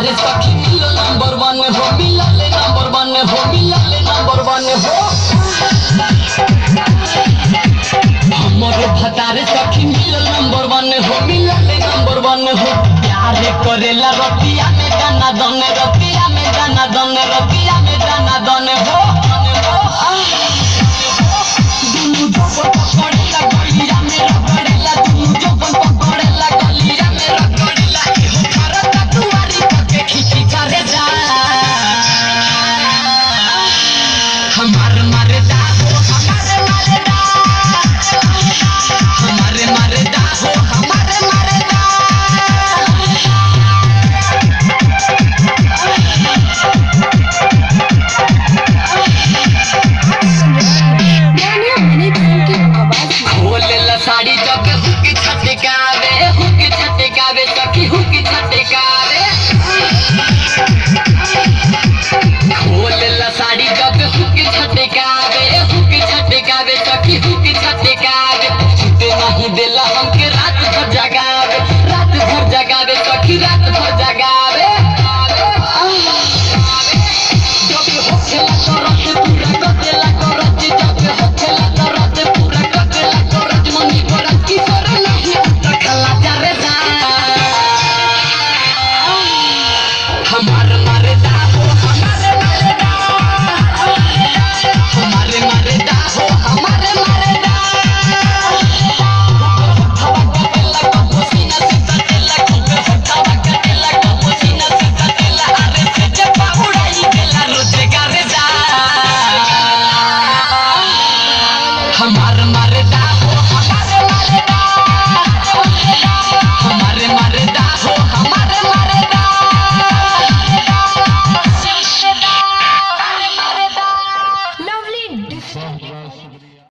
भतारे सखी मिलो नंबर 1 हो मिलाले नंबर 1 हो मिलाले नंबर 1 हो हमारे भतारे सखी मिलो नंबर 1 हो मिलाले नंबर 1 हो प्यार करेला रतिया में गाना दने रतिया में गाना दने रतिया में गाना दने हो